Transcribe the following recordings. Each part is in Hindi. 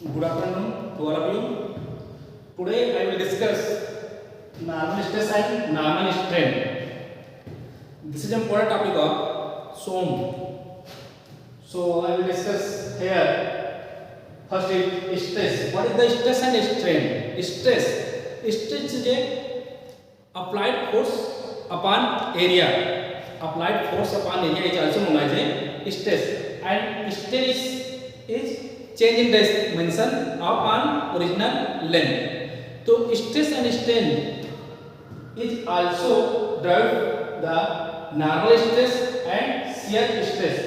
Good afternoon to all of you. Today I will discuss normal stress and normal strain. This is an important topic of SOM. So I will discuss here. First is stress. What is the stress and strain? Stress is a applied force upon area. Applied force upon area is also known as a stress. And strain is change in dimension upon original length. So stress and strain is also derived the normal stress and shear stress.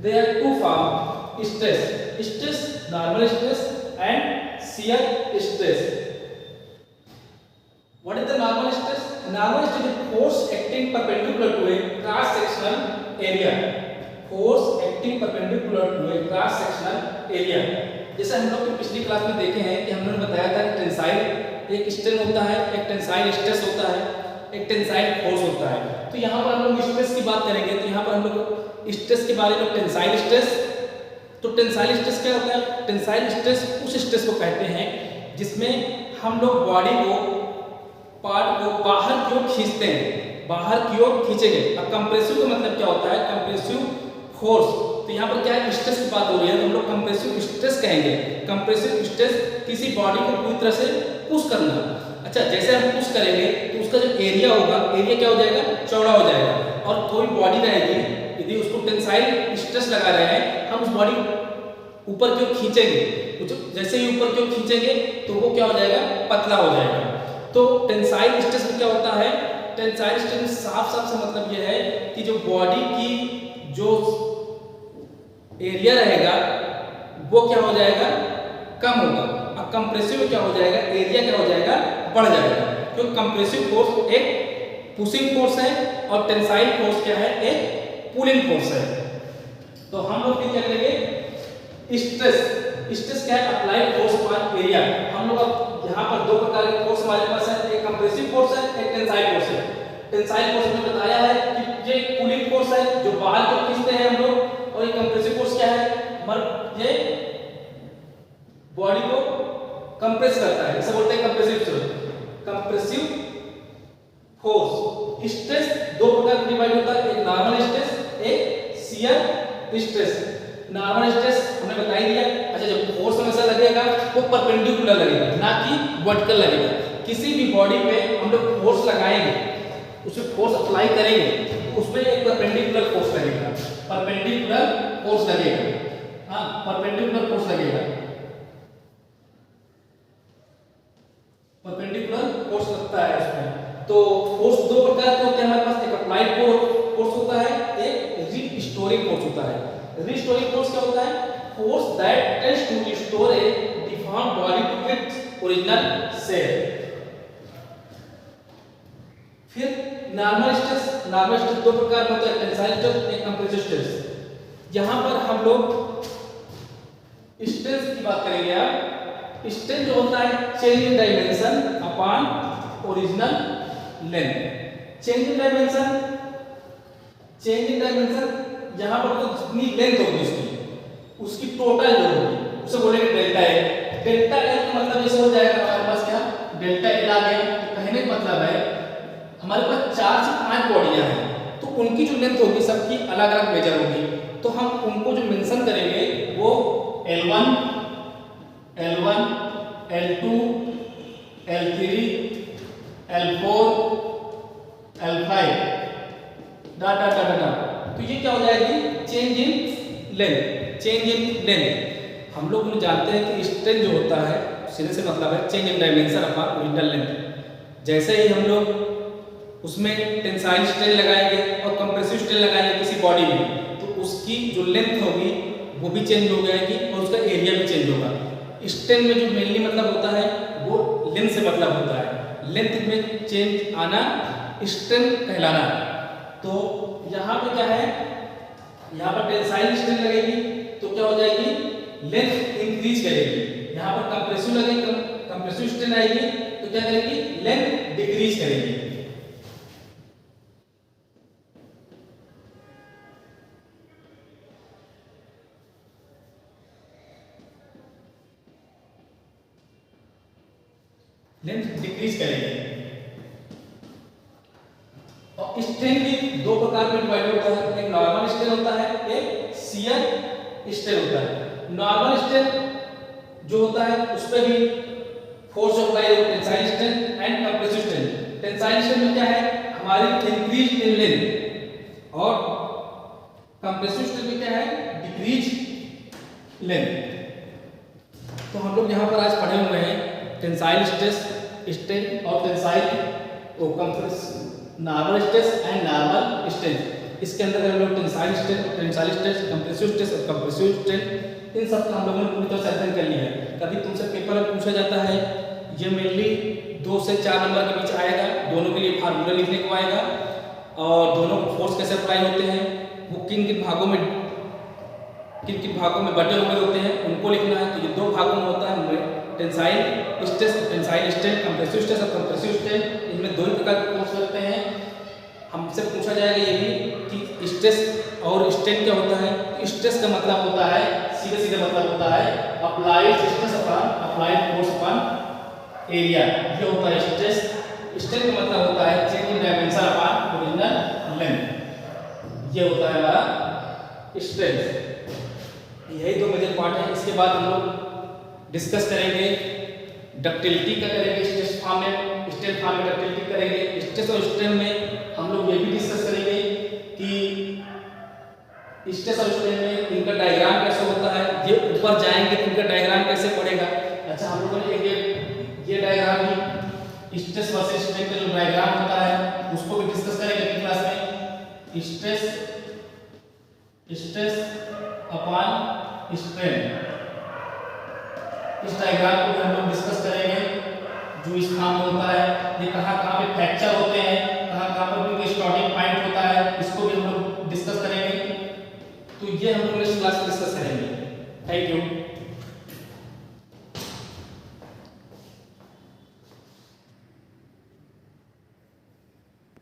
There are two forms stress, normal stress and shear stress. What is the normal stress? Normal stress is force acting perpendicular to a cross sectional area. Force acting perpendicular to a cross sectional area. जैसे हम लोग पिछली क्लास में देखे हैं कि हमने बताया था कि टेंसाइल एक स्ट्रेन होता है, एक टेंसाइल स्ट्रेस होता है, एक टेंसाइल फोर्स होता है। तो यहाँ पर हम लोग स्ट्रेस की बात करेंगे तो यहाँ पर हम लोग स्ट्रेस के बारे में टेंसाइल स्ट्रेस। तो टेंसाइल स्ट्रेस क्या होता है? टेंसाइल स्ट्रेस उस स्ट्रेस को कहते हैं जिसमें हम लोग बॉडी को पार्ट को बाहर की ओर खींचते हैं, बाहर की ओर खींचेंगे। अब कंप्रेसिव का मतलब क्या होता है? Compressive force. तो यहाँ पर क्या है? स्ट्रेस की बात हो रही है तो हम लोग कंप्रेसिव स्ट्रेस कहेंगे। कंप्रेसिव स्ट्रेस किसी बॉडी को पूरी तरह से पुश करना। अच्छा, जैसे हम पुश करेंगे तो उसका जो एरिया होगा, एरिया क्या हो जाएगा? चौड़ा हो जाएगा। और कोई बॉडी रहेगी, यदि उसको टेंसाइल स्ट्रेस लगा रहे हैं, हम उस बॉडी ऊपर की ओर खींचेंगे। जैसे ही ऊपर की ओर खींचेंगे तो वो क्या हो जाएगा? पतला हो जाएगा। तो टेंसाइल स्ट्रेस में क्या होता है? टेंसाइल स्ट्रेस में साफ साफ से मतलब यह है कि जो बॉडी की जो एरिया रहेगा वो क्या हो जाएगा? कम होगा। अब कंप्रेसिव में क्या हो जाएगा? एरिया क्या हो जाएगा? बढ़ जाएगा। क्योंकि कंप्रेसिव फोर्स एक पुशिंग फोर्स है और टेंसाइल फोर्स क्या है? एक पुलिंग फोर्स है। तो हम लोग क्या करेंगे? स्ट्रेस क्या है? Applied force upon area. हम लोग अब यहाँ पर दो प्रकार के फोर्स हमारे पास है, एक कंप्रेसिव फोर्स है, एक टेंसाइल फोर्स है। टेंसाइल फोर्स में बताया है कि ये पुलिंग फोर्स है जो बाहर को खींचते हैं हम लोग, और ये कंप्रेसिव फोर्स क्या है? ये बॉडी को कंप्रेस करता है, इसे बोलते हैं compressive force. Compressive force stress दो प्रकार में डिवाइड होता है, एक नॉर्मल स्ट्रेस, एक शियर स्ट्रेस। नॉर्मल स्ट्रेस हमने बता ही दिया। अच्छा, जब फोर्स हमेशा लगेगा वो परपेंडिकुलर लगेगा, ना कि वर्टिकल लगेगा। किसी भी बॉडी पे हम लोग फोर्स लगाएंगे, उसमें फोर्स अप्लाई करेंगे तो उसमें एक परपेंडिकुलर फोर्स लगेगा, परपेंडिकुलर फोर्स लगेगा। हाँ, परपेंडिकुलर फोर्स लगेगा, परपेंडिकुलर फोर्स लगता है उसमें। तो फोर्स दो प्रकार के होते हैं हमारे पास, एक अप्लाइड फोर्स होता है, एक रिस्टोरिंग फोर्स होता है। रिस्टोरिंग फोर्स क्या होता है? Force that tends to restore a deformed body to its original shape. फिर नॉर्मल स्ट्रेस दो प्रकार में होता है, टेंसाइल स्ट्रेस, एक कंप्रेसिव स्ट्रेस। यहां पर हम लोग स्ट्रेस की बात करेंगे। आप स्ट्रेस जो होता है change in dimension upon original length. Change in dimension यहां पर तो जितनी लेंथ होगी उसकी टोटल जो होगी उसे बोलेंगे डेल्टा एल। डेल्टा एल का मतलब जैसे हो जाएगा हमारे पास क्या? डेल्टा एल आ गया। कहने का मतलब है हमारे पास 4 से 5 बॉडियां हैं, तो उनकी जो लेंथ होगी सबकी अलग अलग मेजर होगी। तो हम उनको जो मेंशन करेंगे वो L1, L2, L3, L4, L5 data data. तो ये क्या हो जाएगी? Change in length. हम लोग जानते हैं कि स्ट्रेन जो होता है सीधे से मतलब है change in dimension upon original length. जैसे ही हम लोग उसमें टेंसाइल स्ट्रेन लगाएंगे और कंप्रेसिव स्ट्रेन लगाएंगे किसी बॉडी में, तो उसकी जो लेंथ होगी वो भी चेंज हो जाएगी और उसका एरिया भी चेंज होगा। स्ट्रेन में जो मेनली मतलब होता है वो लेंथ से मतलब होता है, लेंथ में चेंज आना स्ट्रेन कहलाना। तो यहाँ पे क्या है? यहाँ पर टेंसाइल स्ट्रेन लगेगी तो क्या हो जाएगी? लेंथ इंक्रीज करेगी। यहाँ पर कंप्रेसिव लगेगी, कंप्रेसिव स्ट्रेन आएगी तो क्या करेगी? लेंथ डिक्रीज करेगी। लेंथ डिक्रीज करेंगे। और स्ट्रेन भी दो प्रकार में डिवाइड होता है, एक नॉर्मल स्ट्रेन होता है, एक शियर स्ट्रेन होता है। नॉर्मल स्ट्रेन जो होता है उस पे भी फोर्स अप्लाई होता है, tensile strain and compressive strain. Tensile strain में क्या है, हमारी इंक्रीज इन लेंथ, और कंप्रेसिव स्ट्रेन में क्या है, डिक्रीज लेंथ। तो हम लोग यहाँ पर आज पढ़े हुए हैं टेंसाइल स्ट्रेस स्ट्रेन और tensile normal stress and normal strain. इसके अंदर हम लोग टेंसाइल स्ट्रेस, कंप्रेसिव स्ट्रेस और कंप्रेसिव स्ट्रेन, इन सब का हम लोगों ने पूरी तरह से अध्ययन कर लिया है। कभी तुमसे पेपर में पूछा जाता है, ये मेनली 2 से 4 नंबर के बीच आएगा, दोनों के लिए फार्मूला लिखने को आएगा, और दोनों फोर्स कैसे अप्लाई होते हैं, वो किन किन भागों में बटे हुए होते हैं, उनको लिखना है। तो ये 2 भागों में होता है, tensile stress, tensile strain, compressive stress और कंप्रेसिव स्ट्रेन। इनमें 2 ही प्रकार के कोर्स लगते हैं। हमसे पूछा जाएगा ये भी कि स्ट्रेस और स्ट्रेन क्या होता है। स्ट्रेस का मतलब होता है, सीधे सीधे मतलब होता है applied stress upon applied force upon area, ये होता है स्ट्रेस। स्ट्रेन का मतलब होता है change in dimension upon original length, ये होता है हमारा स्ट्रेस। यही 2 मेजर पार्ट है। इसके बाद हम लोग डिस्कस करेंगे डक्टिलिटी का, करेंगे स्ट्रेस फॉर्म में, स्ट्रेन फॉर्म में डक्टिलिटी करेंगे। स्ट्रेस और स्ट्रेन में हम लोग ये भी डिस्कस करेंगे कि स्ट्रेस और स्ट्रेन में इनका डायग्राम कैसे होता है, ये ऊपर जाएंगे तो इनका डायग्राम कैसे पड़ेगा। अच्छा, हम लोगों ने ये डायग्राम भी स्ट्रेस वर्सेस स्ट्रेन का जो डायग्राम होता है उसको भी डिस्कस करेंगे अगली क्लास में। स्ट्रेस अपॉन स्ट्रेन, इस डायग्राम को भी हम लोग डिस्कस करेंगे, जो इस फॉर्म में होता है, ये कहाँ पे फ्रैक्चर होते हैं, कहाँ पर भी स्टार्टिंग पॉइंट होता है, इसको भी हम लोग डिस्कस करेंगे। तो ये हम लोग नेक्स्ट क्लास में डिस्कस करेंगे। Thank you.